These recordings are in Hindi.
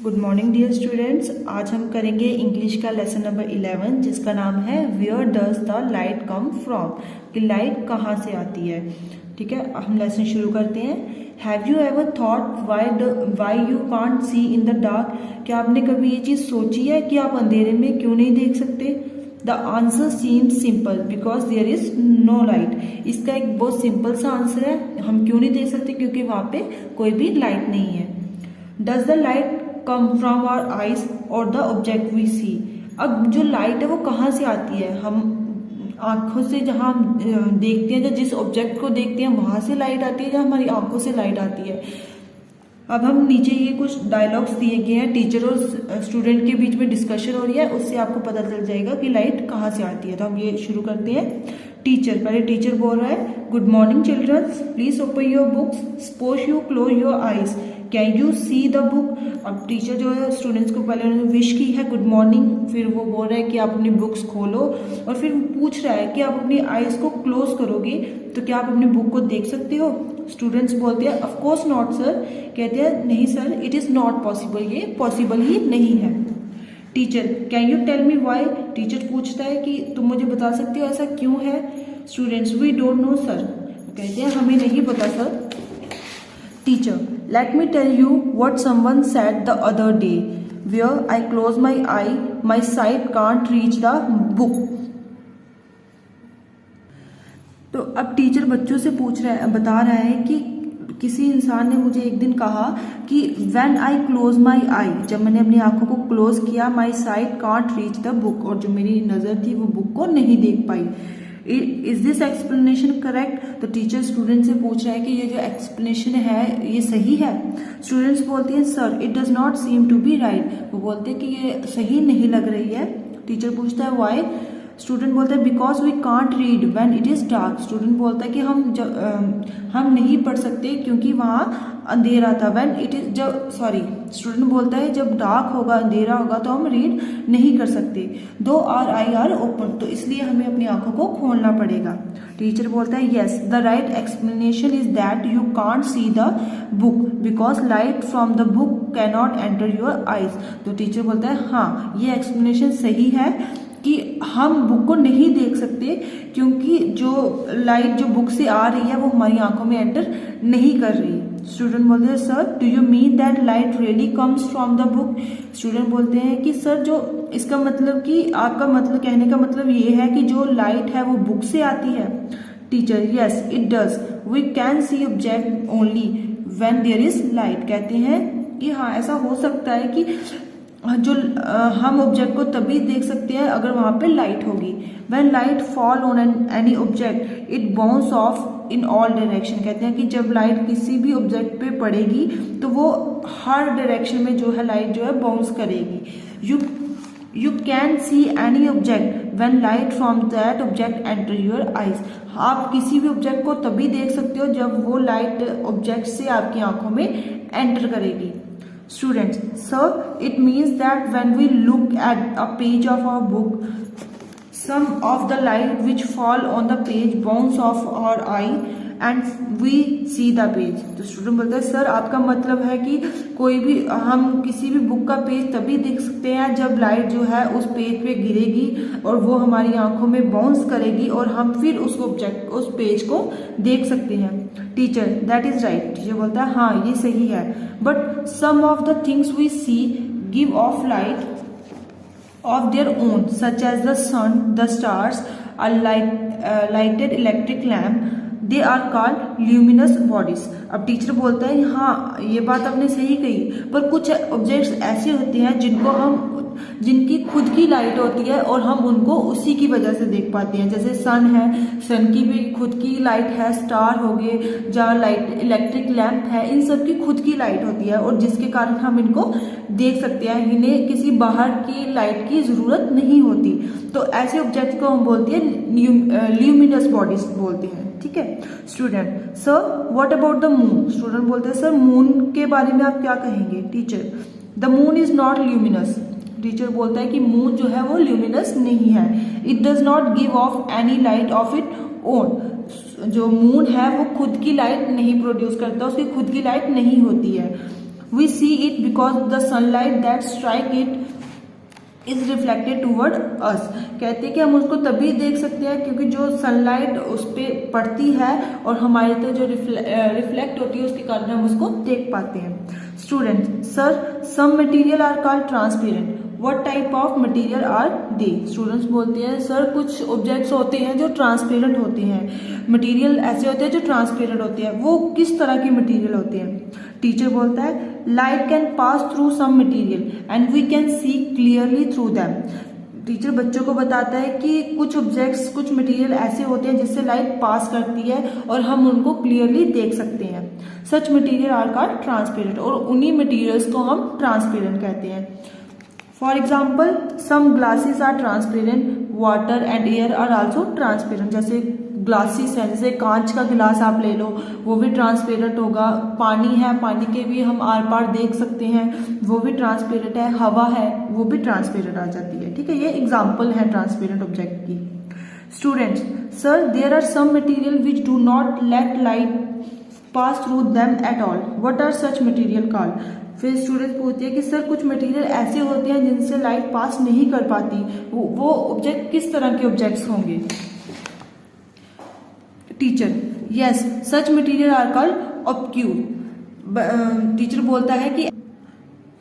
Good morning dear students. आज हम करेंगे इंग्लिश का लेसन नंबर 11 जिसका नाम है where does the light come from, कि लाइट कहाँ से आती है। ठीक है, हम लेसन शुरू करते हैं। Have you ever thought why you can't see in the dark, क्या आपने कभी ये चीज़ सोची है कि आप अंधेरे में क्यों नहीं देख सकते। The answer seems simple because there is no light. इसका एक बहुत सिंपल सा आंसर है, हम क्यों नहीं देख सकते, क्योंकि वहाँ पे कोई भी लाइट नहीं है। Does the light come from our eyes और द ऑब्जेक्ट वी सी। अब जो लाइट है वो कहाँ से आती है, हम आंखों से जहाँ देखते हैं, जिस ऑब्जेक्ट को देखते हैं वहां से लाइट आती है या हमारी आंखों से लाइट आती है। अब हम नीचे ये कुछ डायलॉग्स दिए गए हैं, टीचर और स्टूडेंट के बीच में डिस्कशन हो रही है, उससे आपको पता चल जाएगा कि लाइट कहाँ से आती है। तो हम ये शुरू करते हैं। टीचर, पहले टीचर बोल रहा है, good morning childrens, please open your books, suppose you close your eyes, can you see the book. अब टीचर जो है स्टूडेंट्स को पहले उन्होंने विश की है गुड मॉर्निंग, फिर वो बोल रहा है कि आप अपनी बुक्स खोलो, और फिर पूछ रहा है कि आप अपनी आईज को क्लोज करोगे तो क्या आप अपनी बुक को देख सकते हो। स्टूडेंट्स बोलते हैं ऑफ कोर्स नॉट सर, कहते हैं नहीं sir, it is not possible, ये पॉसिबल ही नहीं है। Teacher, can you tell me why, teacher पूछता है कि तुम मुझे बता सकते हो ऐसा क्यों है। Students, we don't know sir, कहते हैं हमें नहीं पता सर। Teacher, let me tell you what someone said the other day, where I close my eye, my sight can't reach the book. तो अब टीचर बच्चों से बता रहा है कि किसी इंसान ने मुझे एक दिन कहा कि when I close my eye, जब मैंने अपनी आंखों को क्लोज किया, my sight can't reach the book, और जो मेरी नजर थी वो बुक को नहीं देख पाई। Is this explanation correct. तो टीचर स्टूडेंट से पूछ रहा है कि ये जो एक्सप्लेनेशन है ये सही है। स्टूडेंट्स बोलते हैं sir it does not seem to be right, वो बोलते हैं कि ये सही नहीं लग रही है। टीचर पूछता है व्हाई। स्टूडेंट बोलता है because we can't read when it is dark. Student बोलता है कि हम नहीं पढ़ सकते क्योंकि वहाँ अंधेरा था। व्हेन इट इज स्टूडेंट बोलता है जब डार्क होगा, अंधेरा होगा तो हम रीड नहीं कर सकते। दो आर आई आर ओपन, तो इसलिए हमें अपनी आंखों को खोलना पड़ेगा। टीचर बोलता है yes the right explanation is that you can't see the book because light from the book can not enter your eyes. तो टीचर बोलता है हाँ ये एक्सप्लेनेशन सही है कि हम बुक को नहीं देख सकते क्योंकि जो लाइट जो बुक से आ रही है वो हमारी आंखों में एंटर नहीं कर रही। स्टूडेंट बोलते हैं sir do you mean that light really comes from the book. Student बोलते हैं कि सर जो इसका मतलब कि आपका मतलब कहने का मतलब ये है कि जो लाइट है वो बुक से आती है। Teacher yes it does, we can see object only when there is light, कहते हैं कि हाँ ऐसा हो सकता है कि जो हम ऑब्जेक्ट को तभी देख सकते हैं अगर वहां पे लाइट होगी। When light fall on any object it bounce off in all direction, कहते हैं कि जब लाइट किसी भी ऑब्जेक्ट पे पड़ेगी तो वो हर डायरेक्शन में जो है लाइट जो है बाउंस करेगी। You can see any object when light from that object enter your eyes. आप किसी भी ऑब्जेक्ट को तभी देख सकते हो जब वो लाइट ऑब्जेक्ट से आपकी आंखों में एंटर करेगी। Students, so it means that when we look at a page of our book, some of the light which fall on the page bounce off our eye and we see the page. तो स्टूडेंट बोलते हैं सर आपका मतलब है कि कोई भी हम किसी भी बुक का पेज तभी देख सकते हैं जब लाइट जो है उस पेज पे गिरेगी और वो हमारी आंखों में बाउंस करेगी और हम फिर उस पेज को देख सकते हैं। Teacher that is right, teacher बोलता है हाँ ये सही है, but some of the things we see give off light of their own, such as the sun, the stars, a lighted electric lamp, they are called luminous bodies. अब टीचर बोलता है हाँ ये बात आपने सही कही, पर कुछ ऑब्जेक्ट्स ऐसे होते हैं जिनकी खुद की लाइट होती है और हम उनको उसी की वजह से देख पाते हैं। जैसे सन है, सन की भी खुद की लाइट है, स्टार हो गए, जहाँ लाइट इलेक्ट्रिक लैंप है, इन सब की खुद की लाइट होती है और जिसके कारण हम इनको देख सकते हैं, इन्हें किसी बाहर की लाइट की जरूरत नहीं होती। तो ऐसे ऑब्जेक्ट को हम बोलते हैं ल्यूमिनस बॉडीज बोलते हैं। ठीक है student, sir what about the moon. Student बोलते हैं सर मून के बारे में आप क्या कहेंगे। Teacher the moon is not luminous. Teacher बोलता है कि मून जो है वो ल्यूमिनस नहीं है। It does not give of any light of it own. जो मून है वो खुद की लाइट नहीं प्रोड्यूस करता, उसकी खुद की लाइट नहीं होती है। We see it because the sunlight that strike it is reflected toward us. कहते हैं कि हम उसको तभी देख सकते हैं क्योंकि जो सनलाइट उस पर पड़ती है और हमारे तक जो रिफ्लेक्ट होती है उसके कारण हम उसको देख पाते हैं। Student, sir some material are called transparent, what type of material are they? Students बोलते हैं सर कुछ ऑब्जेक्ट्स होते हैं जो ट्रांसपेरेंट होते हैं, मटेरियल ऐसे होते हैं जो ट्रांसपेरेंट होते हैं, वो किस तरह के मटेरियल होते हैं? टीचर बोलता है light can pass through some material and we can see clearly through them. टीचर बच्चों को बताता है कि कुछ ऑब्जेक्ट्स, कुछ मटेरियल ऐसे होते हैं जिससे लाइट पास करती है और हम उनको क्लियरली देख सकते हैं। Such material are called transparent, और उन्हीं मटेरियल्स को हम ट्रांसपेरेंट कहते हैं। For example some glasses are transparent, water and air are also transparent. जैसे ग्लासेस है, जैसे कांच का गिलास आप ले लो, वो भी ट्रांसपेरेंट होगा। पानी है, पानी के भी हम आर पार देख सकते हैं, वो भी ट्रांसपेरेंट है। हवा है, वो भी ट्रांसपेरेंट आ जाती है। ठीक है, ये एग्जाम्पल है ट्रांसपेरेंट ऑब्जेक्ट की। Students, sir there are some material which do not let light pass through them at all, what are such material called? फिर स्टूडेंट पूछते हैं कि सर कुछ मटेरियल ऐसे होते हैं जिनसे लाइट पास नहीं कर पाती, वो ऑब्जेक्ट किस तरह के ऑब्जेक्ट्स होंगे? Teacher, yes such material are called opaque. Teacher बोलता है कि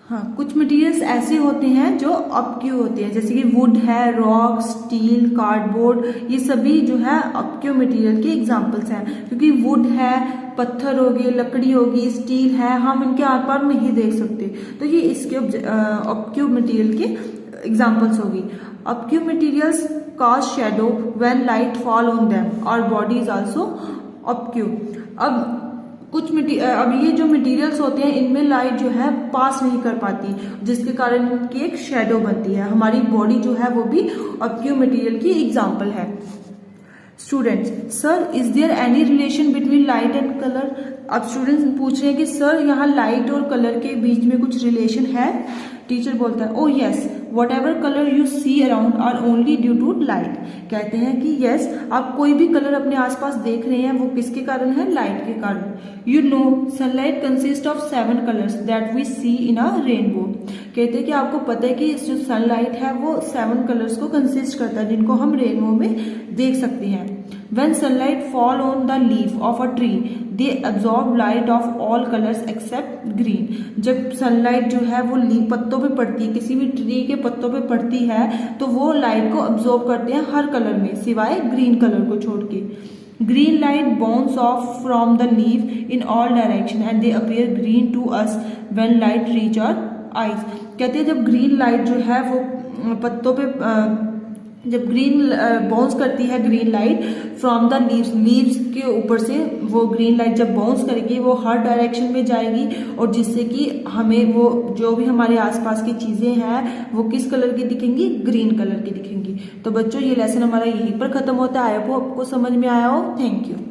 हाँ, कुछ मटेरियल्स ऐसे होते हैं जो ऑब्क्यू होते हैं, जैसे कि वुड है, रॉक, स्टील, कार्डबोर्ड, ये सभी जो है ऑब्क्यू मटेरियल के एग्जांपल्स हैं। क्योंकि वुड है, पत्थर होगी, लकड़ी होगी, स्टील है, हम इनके आर पार नहीं देख सकते, तो ये इसके ऑब्क्यू मटेरियल के एग्जांपल्स होगी। ऑब्क्यू materials cause shadow when light fall on them, our body is also obscure। अब ये जो मटेरियल्स होते हैं इनमें लाइट जो है पास नहीं कर पाती, जिसके कारण इनकी एक शेडो बनती है। हमारी बॉडी जो है वो भी ऑब्स्क्यूर मटेरियल की एग्जांपल है। Students, sir is there any relation between light and colour? अब स्टूडेंट्स पूछ रहे हैं कि सर यहाँ लाइट और कलर के बीच में कुछ रिलेशन है? टीचर बोलता है oh yes, whatever colour you see around are only due to light. कहते हैं कि यस, आप कोई भी कलर अपने आसपास देख रहे हैं वो किसके कारण है? लाइट के कारण। You know sunlight consist of 7 colours that we see in a rainbow. कहते हैं कि आपको पता है कि जो सनलाइट है वो 7 कलर्स को कंसिस्ट करता है, जिनको हम रेनबो में देख सकते हैं। When sunlight fall on the leaf of a tree, they absorb light of all colors except green। जब सनलाइट जो है वो लीफ पत्तों पे पड़ती है, किसी भी ट्री के पत्तों पे पड़ती है, तो वो लाइट को अब्जॉर्ब करते हैं हर कलर में सिवाय ग्रीन कलर को छोड़ के। Green light bounce off from the leaf in all direction and they appear green to us when light reach our eyes. कहते हैं जब ग्रीन लाइट जो है वो पत्तों पे जब ग्रीन बाउंस करती है green light from the leaves के ऊपर से, वो ग्रीन लाइट जब बाउंस करेगी वो हर डायरेक्शन में जाएगी, और जिससे कि हमें वो जो भी हमारे आसपास की चीजें हैं वो किस कलर की दिखेंगी? ग्रीन कलर की दिखेंगी। तो बच्चों ये लेसन हमारा यहीं पर खत्म होता है। आई होप आपको समझ में आया हो। Thank you.